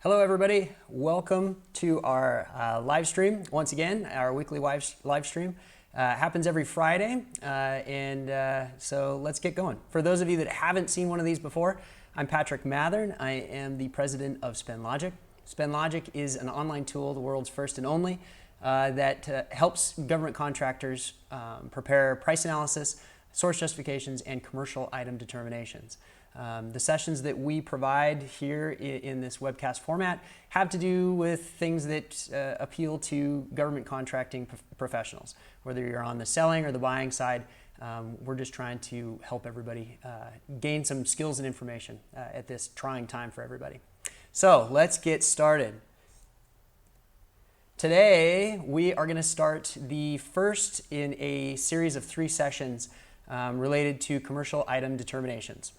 Hello everybody, welcome to our live stream. Once again, our weekly live stream happens every Friday, so let's get going. For those of you that haven't seen one of these before, I'm Patrick Mathern. I am the president of SpendLogic. SpendLogic is an online tool, the world's first and only, that helps government contractors prepare price analysis, source justifications, and commercial item determinations. The sessions that we provide here in this webcast format have to do with things that appeal to government contracting professionals. Whether you're on the selling or the buying side, we're just trying to help everybody gain some skills and information at this trying time for everybody. So let's get started. Today we are going to start the first in a series of 3 sessions related to commercial item determinations.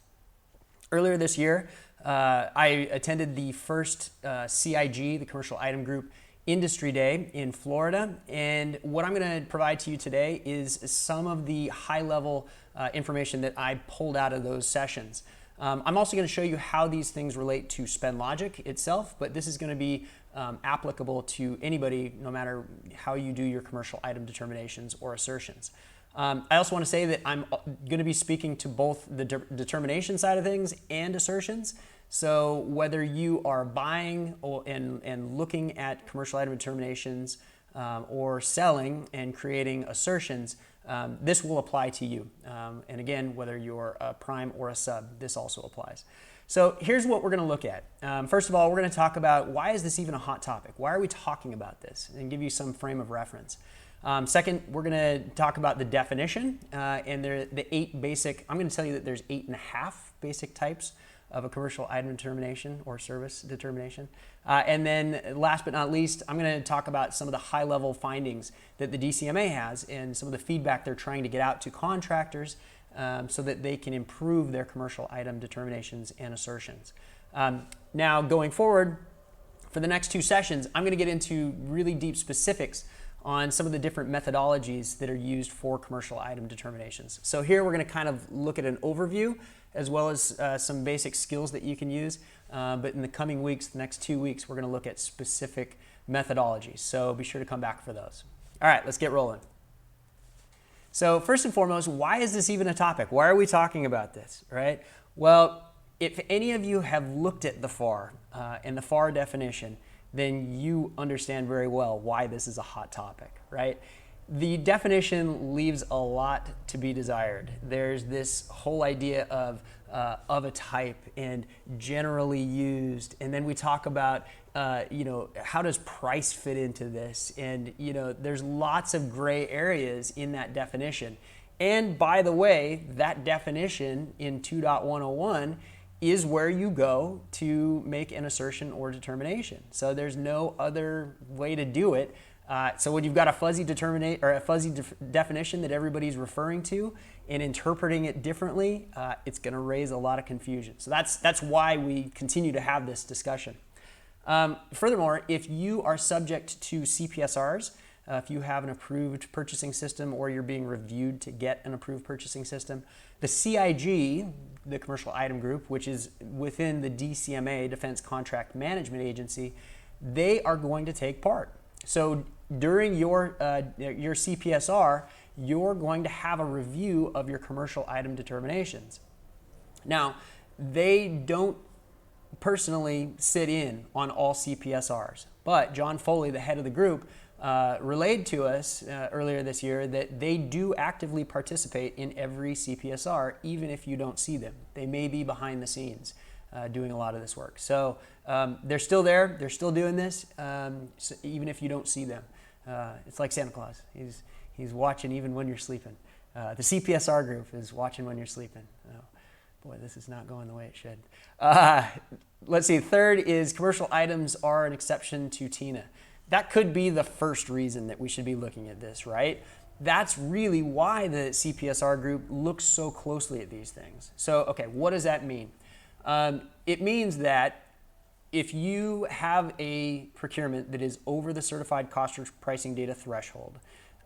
Earlier this year, I attended the first CIG, the Commercial Item Group Industry Day in Florida, and what I'm going to provide to you today is some of the high-level information that I pulled out of those sessions. I'm also going to show you how these things relate to SpendLogic itself, but this is going to be applicable to anybody, no matter how you do your commercial item determinations or assertions. I also want to say that I'm going to be speaking to both the determination side of things and assertions. So whether you are buying and looking at commercial item determinations or selling and creating assertions, this will apply to you. And again, whether you're a prime or a sub, this also applies. So here's what we're going to look at. First of all, we're going to talk about why is this even a hot topic? Why are we talking about this? And give you some frame of reference. Second, we're going to talk about the definition and the 8 basic. I'm going to tell you that there's 8.5 basic types of a commercial item determination or service determination. And then last but not least, I'm going to talk about some of the high-level findings that the DCMA has and some of the feedback they're trying to get out to contractors so that they can improve their commercial item determinations and assertions. Now, going forward, for the next 2 sessions, I'm going to get into really deep specifics on some of the different methodologies that are used for commercial item determinations. So here we're going to kind of look at an overview as well as some basic skills that you can use. But in the coming weeks, the next 2 weeks, we're going to look at specific methodologies. So be sure to come back for those. All right, let's get rolling. So first and foremost, why is this even a topic? Why are we talking about this, right? Well, if any of you have looked at the FAR and the FAR definition, then you understand very well why this is a hot topic, right? The definition leaves a lot to be desired. There's this whole idea of a type and generally used, and then we talk about how does price fit into this, and there's lots of gray areas in that definition. And by the way, that definition in 2.101 is where you go to make an assertion or determination. So there's no other way to do it. So when you've got a fuzzy definition that everybody's referring to and interpreting it differently, it's going to raise a lot of confusion. So that's why we continue to have this discussion. Furthermore, if you are subject to CPSRs, if you have an approved purchasing system or you're being reviewed to get an approved purchasing system, the CIG, the Commercial Item Group, which is within the DCMA, Defense Contract Management Agency, they are going to take part. So during your CPSR, you're going to have a review of your commercial item determinations. Now, they don't personally sit in on all CPSRs, but John Foley, the head of the group, relayed to us earlier this year that they do actively participate in every CPSR, even if you don't see them. They may be behind the scenes doing a lot of this work. So they're still there, they're still doing this, so even if you don't see them. It's like Santa Claus. He's watching even when you're sleeping. The CPSR group is watching when you're sleeping. Oh, boy, this is not going the way it should. Let's see, third is commercial items are an exception to TINA. That could be the first reason that we should be looking at this, right? That's really why the CPSR group looks so closely at these things. So, okay, what does that mean? It means that if you have a procurement that is over the certified cost or pricing data threshold,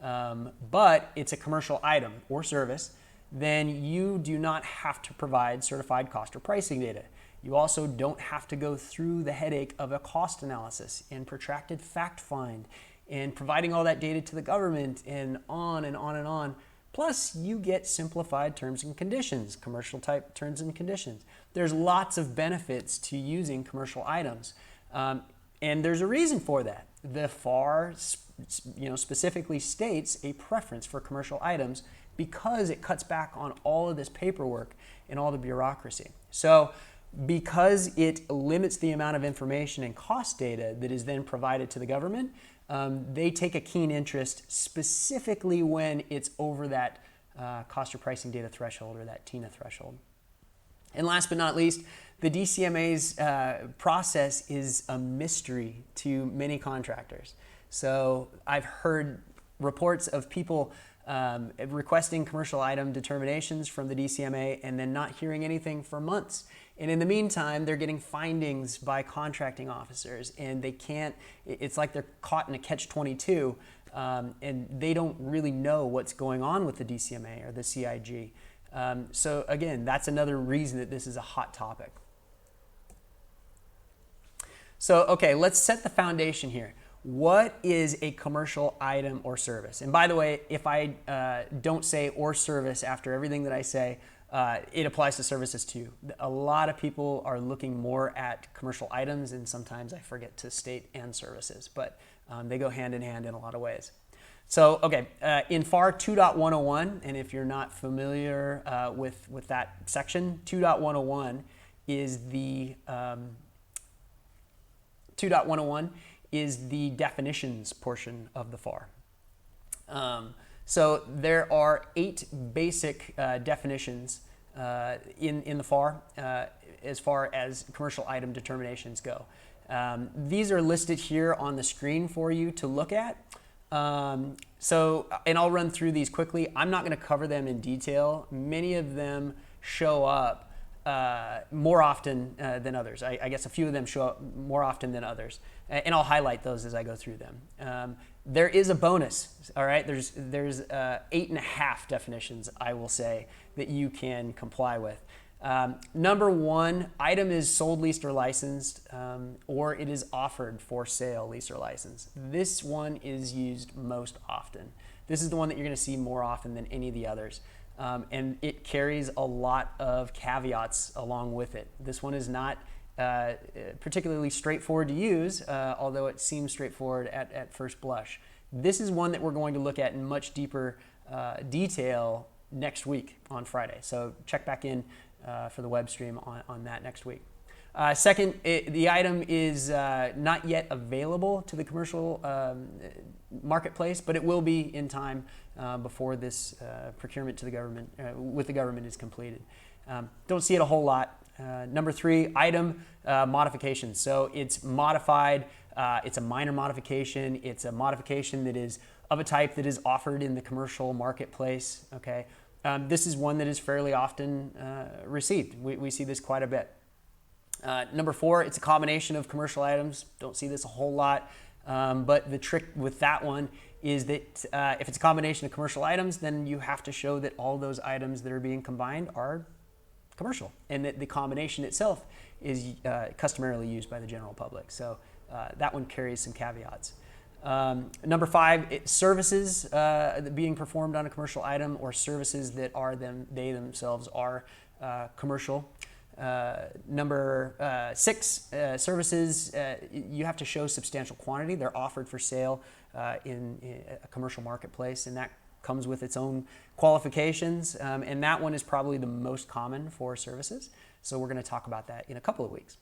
but it's a commercial item or service, then you do not have to provide certified cost or pricing data. You also don't have to go through the headache of a cost analysis and protracted fact find and providing all that data to the government and on and on and on. Plus, you get simplified terms and conditions, commercial type terms and conditions. There's lots of benefits to using commercial items. And there's a reason for that. The FAR specifically states a preference for commercial items because it cuts back on all of this paperwork and all the bureaucracy. So because it limits the amount of information and cost data that is then provided to the government, they take a keen interest specifically when it's over that cost or pricing data threshold or that TINA threshold. And last but not least, the DCMA's process is a mystery to many contractors. So I've heard reports of people requesting commercial item determinations from the DCMA and then not hearing anything for months. And in the meantime, they're getting findings by contracting officers, and they can't, it's like they're caught in a catch-22, and they don't really know what's going on with the DCMA or the CIG. So again, that's another reason that this is a hot topic. So, okay, let's set the foundation here. What is a commercial item or service? And by the way, if I don't say or service after everything that I say, it applies to services too. A lot of people are looking more at commercial items, and sometimes I forget to state and services, but they go hand in hand in a lot of ways. So, okay, in FAR 2.101, and if you're not familiar with that section, 2.101 is the 2.101 is the definitions portion of the FAR. So there are 8 basic definitions in the FAR as far as commercial item determinations go. These are listed here on the screen for you to look at. And I'll run through these quickly. I'm not going to cover them in detail. Many of them show up more often than others. I guess a few of them show up more often than others, and I'll highlight those as I go through them. There is a bonus, all right? There's 8.5 definitions, I will say, that you can comply with. Number 1, item is sold, leased, or licensed, or it is offered for sale, lease, or license. This one is used most often. This is the one that you're going to see more often than any of the others. And it carries a lot of caveats along with it. This one is not particularly straightforward to use, although it seems straightforward at first blush. This is one that we're going to look at in much deeper detail next week on Friday. So check back in for the web stream on that next week. Second, the item is not yet available to the commercial marketplace, but it will be in time before this procurement to the government with the government is completed. Don't see it a whole lot. Number 3, item modification. So it's modified. It's a minor modification. It's a modification that is of a type that is offered in the commercial marketplace. Okay, this is one that is fairly often received. We see this quite a bit. Number 4, it's a combination of commercial items. Don't see this a whole lot, but the trick with that one is that if it's a combination of commercial items, then you have to show that all those items that are being combined are commercial, and that the combination itself is customarily used by the general public. So that one carries some caveats. Number 5, services being performed on a commercial item, or services that are they themselves are commercial. Number 6, services, you have to show substantial quantity. They're offered for sale in a commercial marketplace, and that comes with its own qualifications, and that one is probably the most common for services. So we're going to talk about that in a couple of weeks.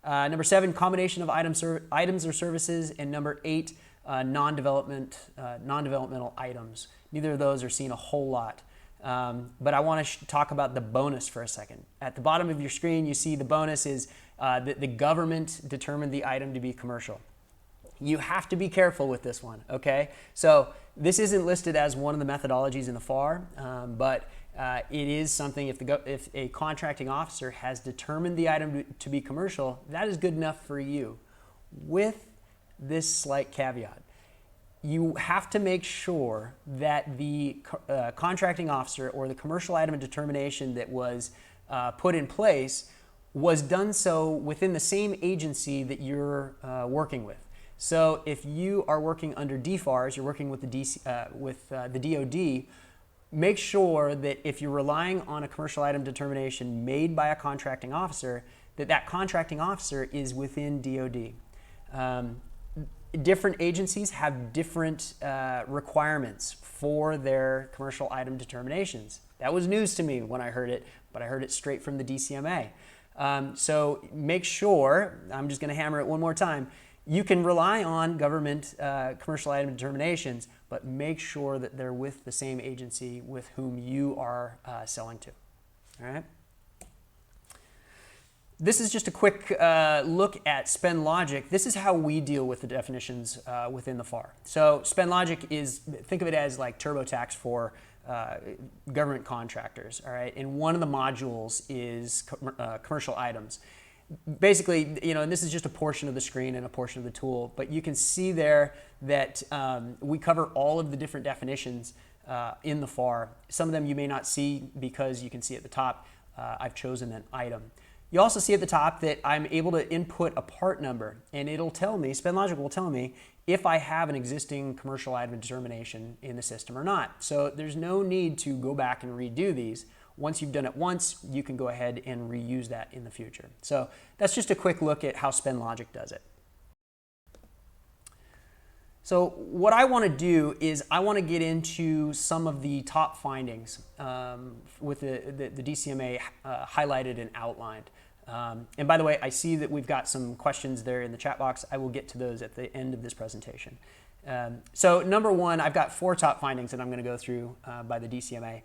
Number 7, combination of items or services, and number 8, non-developmental items. Neither of those are seen a whole lot. But I want to talk about the bonus for a second. At the bottom of your screen, you see the bonus is that the government determined the item to be commercial. You have to be careful with this one, okay? So this isn't listed as one of the methodologies in the FAR, but it is something, if a contracting officer has determined the item to be commercial, that is good enough for you, with this slight caveat. You have to make sure that the contracting officer or the commercial item of determination that was put in place was done so within the same agency that you're working with. So if you are working under DFARS, you're working with the DoD, make sure that if you're relying on a commercial item determination made by a contracting officer, that contracting officer is within DoD. Different agencies have different requirements for their commercial item determinations. That was news to me when I heard it, but I heard it straight from the DCMA. So make sure, I'm just going to hammer it one more time, you can rely on government commercial item determinations, but make sure that they're with the same agency with whom you are selling to. All right? This is just a quick look at SpendLogic. This is how we deal with the definitions within the FAR. So SpendLogic is, think of it as like TurboTax for government contractors, all right? And one of the modules is commercial items. Basically, you know, and this is just a portion of the screen and a portion of the tool, but you can see there that we cover all of the different definitions in the FAR. Some of them you may not see because you can see at the top, I've chosen an item. You also see at the top that I'm able to input a part number, and it'll tell me, SpendLogic will tell me, if I have an existing commercial item determination in the system or not. So there's no need to go back and redo these. Once you've done it once, you can go ahead and reuse that in the future. So that's just a quick look at how SpendLogic does it. So what I want to do is I want to get into some of the top findings with the DCMA highlighted and outlined. And by the way, I see that we've got some questions there in the chat box. I will get to those at the end of this presentation. So number one, I've got 4 top findings that I'm going to go through by the DCMA.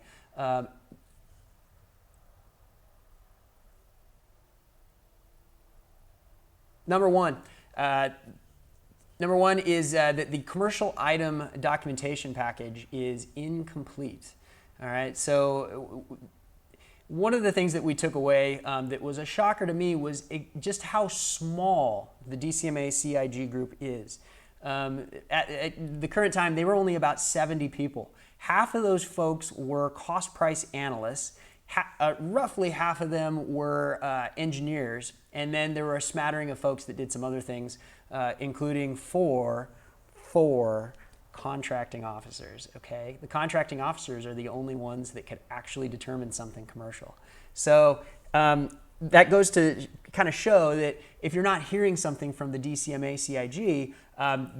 Number one is that the commercial item documentation package is incomplete. All right, so one of the things that we took away that was a shocker to me was just how small the DCMA CIG group is. At the current time, they were only about 70 people. Half of those folks were cost price analysts. Roughly half of them were engineers, and then there were a smattering of folks that did some other things, including four contracting officers. Okay, the contracting officers are the only ones that could actually determine something commercial. So that goes to kind of show that if you're not hearing something from the DCMA CIG,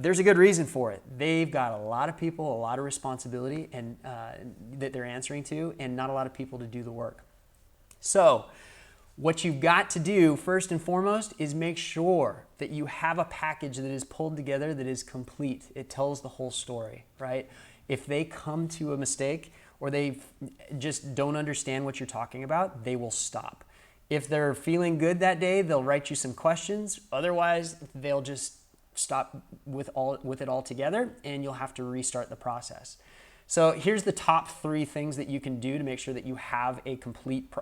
there's a good reason for it. They've got a lot of people, a lot of responsibility and that they're answering to, and not a lot of people to do the work. So what you've got to do first and foremost is make sure that you have a package that is pulled together that is complete. It tells the whole story, right? If they come to a mistake or they just don't understand what you're talking about, they will stop. If they're feeling good that day, they'll write you some questions. Otherwise, they'll just stop with it all together, and you'll have to restart the process. So here's the top 3 things that you can do to make sure that you have a complete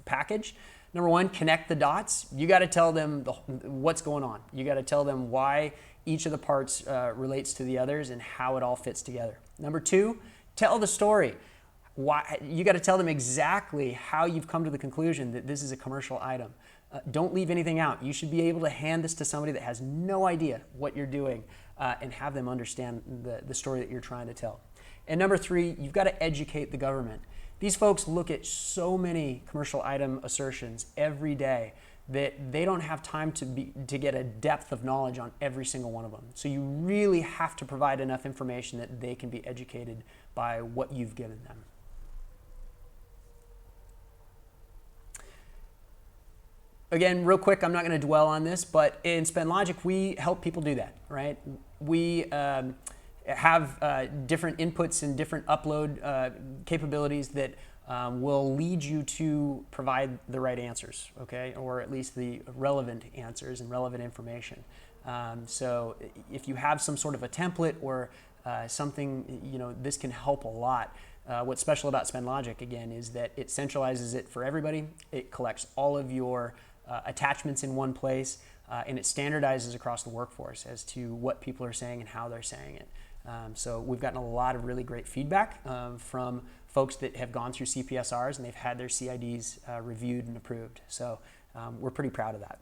package. Number one, connect the dots. You got to tell them what's going on. You got to tell them why each of the parts relates to the others and how it all fits together. Number 2, tell the story. Why, you got to tell them exactly how you've come to the conclusion that this is a commercial item. Don't leave anything out. You should be able to hand this to somebody that has no idea what you're doing and have them understand the story that you're trying to tell. And number 3, you've got to educate the government. These folks look at so many commercial item assertions every day that they don't have time to get a depth of knowledge on every single one of them. So you really have to provide enough information that they can be educated by what you've given them. Again, real quick, I'm not going to dwell on this, but in SpendLogic, we help people do that, right? We have different inputs and different upload capabilities that will lead you to provide the right answers, okay? Or at least the relevant answers and relevant information. So if you have some sort of a template or something, you know, this can help a lot. What's special about SpendLogic, again, is that it centralizes it for everybody. It collects all of your attachments in one place, and it standardizes across the workforce as to what people are saying and how they're saying it. So we've gotten a lot of really great feedback from folks that have gone through CPSRs and they've had their CIDs reviewed and approved. So We're pretty proud of that.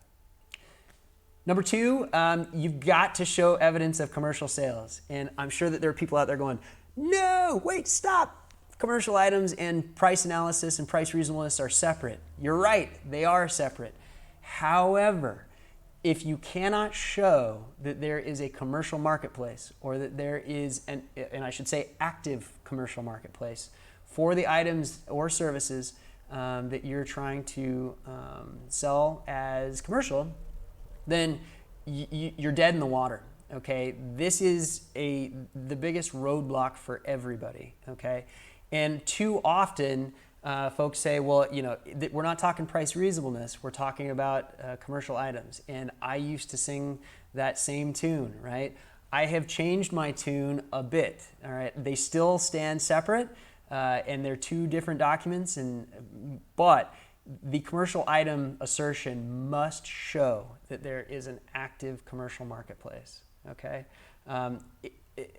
Number two, you've got to show evidence of commercial sales. And I'm sure that there are people out there going, no, wait, stop. Commercial items and price analysis and price reasonableness are separate. You're right, they are separate. However, if you cannot show that there is a commercial marketplace, or that there is and I should say active commercial marketplace for the items or services that you're trying to sell as commercial, then you're dead in the water. Okay, this is the biggest roadblock for everybody. Okay, and too often folks say, well, you know, we're not talking price reasonableness, we're talking about commercial items. And I used to sing that same tune, right? I have changed my tune a bit. All right, they still stand separate, and they're two different documents, but the commercial item assertion must show that there is an active commercial marketplace. Okay.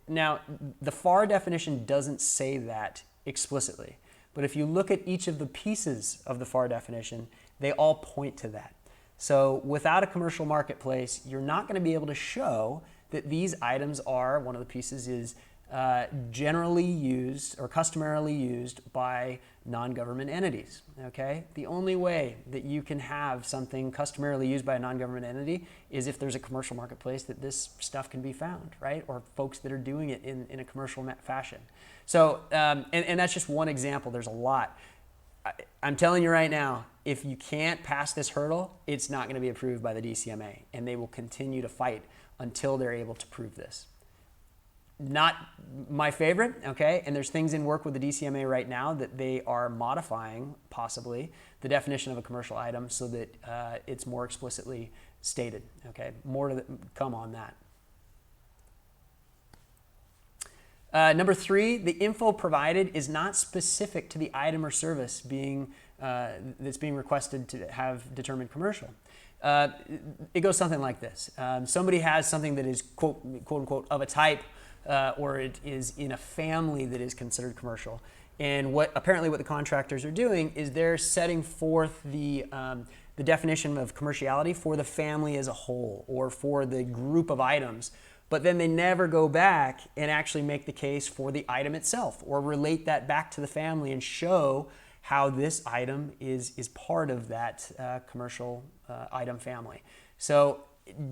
Now, the FAR definition doesn't say that explicitly, but if you look at each of the pieces of the FAR definition, they all point to that. So without a commercial marketplace, you're not going to be able to show that these items are, one of the pieces is generally used or customarily used by non-government entities. Okay? The only way that you can have something customarily used by a non-government entity is if there's a commercial marketplace that this stuff can be found, right? Or folks that are doing it in a commercial fashion. So, and that's just one example. There's a lot. I'm telling you right now, if you can't pass this hurdle, it's not going to be approved by the DCMA, and they will continue to fight until they're able to prove this. Not my favorite, okay? And there's things in work with the DCMA right now that they are modifying, possibly, the definition of a commercial item so that it's more explicitly stated, okay? More to come on that. Number three, the info provided is not specific to the item or service that's being requested to have determined commercial. It goes something like this. Somebody has something that is quote unquote of a type, or it is in a family that is considered commercial. And apparently what the contractors are doing is they're setting forth the definition of commerciality for the family as a whole, or for the group of items. But then they never go back and actually make the case for the item itself, or relate that back to the family and show how this item is part of that commercial item family. So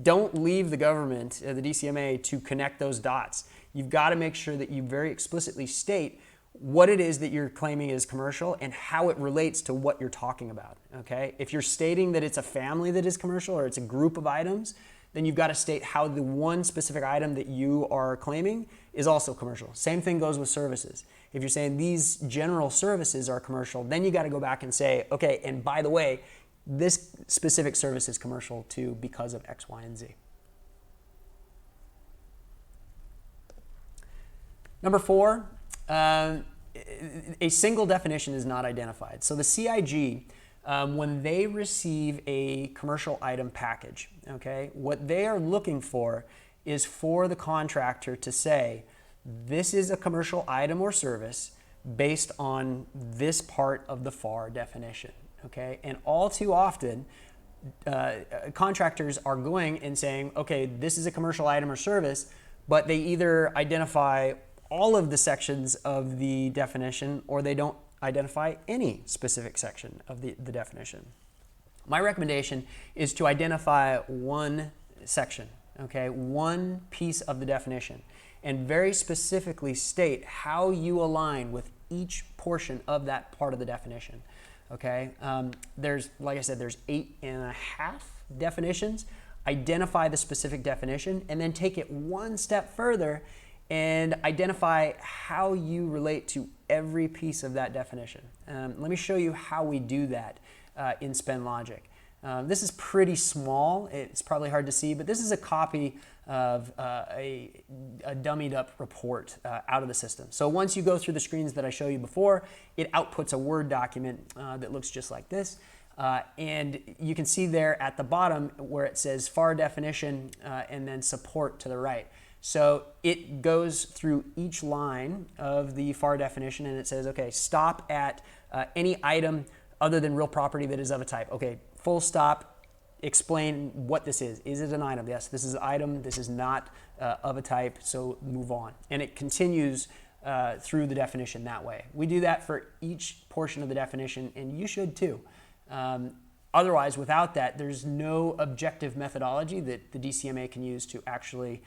don't leave the government, the DCMA, to connect those dots. You've got to make sure that you very explicitly state what it is that you're claiming is commercial and how it relates to what you're talking about. Okay? If you're stating that it's a family that is commercial, or it's a group of items, then you've got to state how the one specific item that you are claiming is also commercial. Same thing goes with services. If you're saying these general services are commercial, then you got to go back and say, okay, and by the way, this specific service is commercial too because of X, Y, and Z. Number four, a single definition is not identified. So the CIG, when they receive a commercial item package, okay, what they are looking for is for the contractor to say, this is a commercial item or service based on this part of the FAR definition, okay? And all too often, contractors are going and saying, okay, this is a commercial item or service, but they either identify all of the sections of the definition, or they don't identify any specific section of the definition. My recommendation is to identify one section, okay, one piece of the definition, and very specifically state how you align with each portion of that part of the definition. Okay, there's, like I said, there's 8.5 definitions. Identify the specific definition, and then take it one step further and identify how you relate to every piece of that definition. Let me show you how we do that in SpendLogic. This is pretty small. It's probably hard to see, but this is a copy of a dummied up report out of the system. So once you go through the screens that I showed you before, it outputs a Word document that looks just like this. And you can see there at the bottom where it says FAR definition and then support to the right. So it goes through each line of the FAR definition, and it says, okay, stop at any item other than real property that is of a type. Okay, full stop, explain what this is. Is it an item? Yes, this is an item. This is not of a type, so move on. And it continues through the definition that way. We do that for each portion of the definition, and you should too. Otherwise, without that, there's no objective methodology that the DCMA can use to actually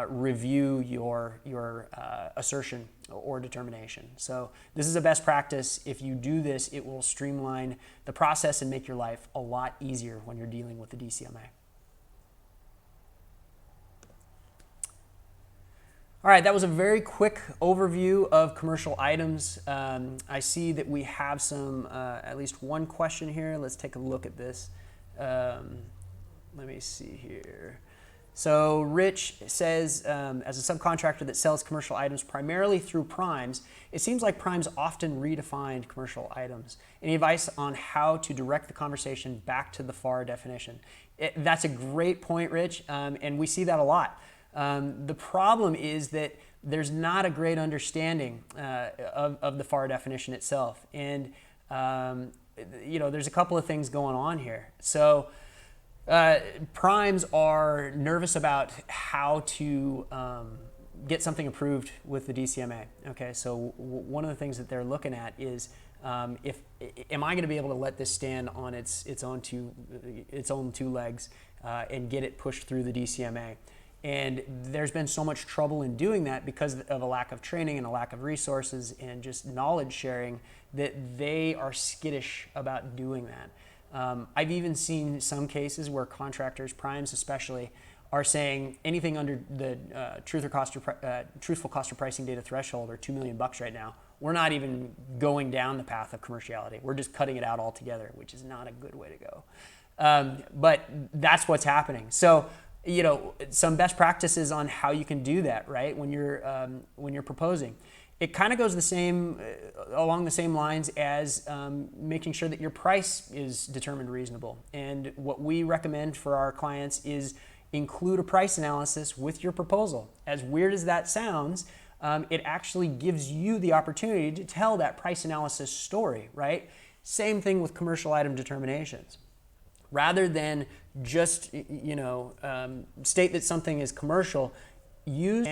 review your assertion or determination. So this is a best practice. If you do this, it will streamline the process and make your life a lot easier when you're dealing with the DCMA. All right, that was a very quick overview of commercial items. I see that we have some, at least one question here. Let's take a look at this. Let me see here. So Rich says, as a subcontractor that sells commercial items primarily through primes, it seems like primes often redefined commercial items. Any advice on how to direct the conversation back to the FAR definition? That's a great point, Rich, and we see that a lot. The problem is that there's not a great understanding of the FAR definition itself. And, there's a couple of things going on here. So primes are nervous about how to get something approved with the DCMA. Okay, so one of the things that they're looking at is am I going to be able to let this stand on its own two legs and get it pushed through the DCMA? And there's been so much trouble in doing that because of a lack of training and a lack of resources and just knowledge sharing that they are skittish about doing that. I've even seen some cases where contractors, primes especially, are saying anything under the truthful cost or pricing data threshold or $2 million right now, we're not even going down the path of commerciality. We're just cutting it out altogether, which is not a good way to go. But that's what's happening. So, some best practices on how you can do that, right? When you're proposing, it kind of goes along the same lines as making sure that your price is determined reasonable. And what we recommend for our clients is include a price analysis with your proposal. As weird as that sounds, it actually gives you the opportunity to tell that price analysis story, right? Same thing with commercial item determinations. Rather than just state that something is commercial, use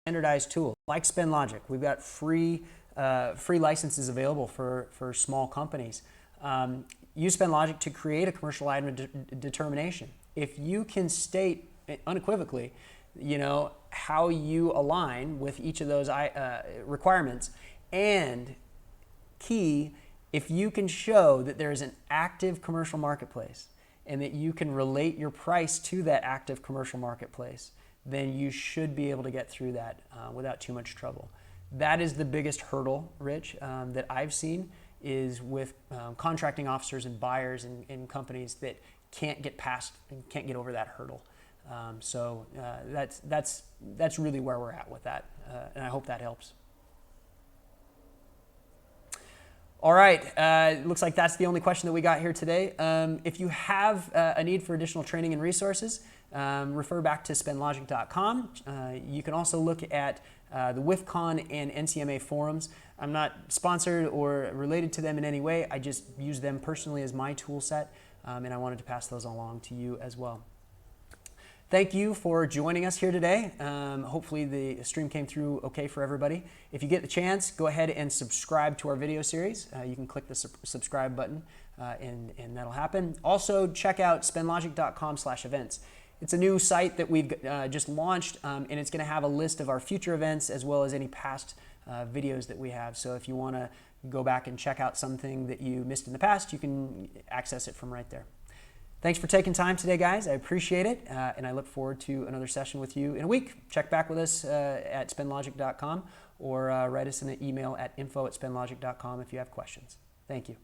standardized tools like SpendLogic. We've got free licenses available for small companies. Use SpendLogic to create a commercial item determination. If you can state unequivocally, how you align with each of those requirements, and key, if you can show that there is an active commercial marketplace and that you can relate your price to that active commercial marketplace, then you should be able to get through that without too much trouble. That is the biggest hurdle, Rich, that I've seen is with contracting officers and buyers and companies that can't get past and can't get over that hurdle. So that's really where we're at with that, and I hope that helps. All right, looks like that's the only question that we got here today. If you have a need for additional training and resources, refer back to SpendLogic.com. You can also look at the WIFCON and NCMA forums. I'm not sponsored or related to them in any way. I just use them personally as my tool set, and I wanted to pass those along to you as well. Thank you for joining us here today. Hopefully the stream came through okay for everybody. If you get the chance, go ahead and subscribe to our video series. You can click the subscribe button and that'll happen. Also, check out SpendLogic.com/events. It's a new site that we've just launched, and it's going to have a list of our future events as well as any past videos that we have. So if you want to go back and check out something that you missed in the past, you can access it from right there. Thanks for taking time today, guys. I appreciate it, and I look forward to another session with you in a week. Check back with us at SpendLogic.com or write us an email at info@SpendLogic.com if you have questions. Thank you.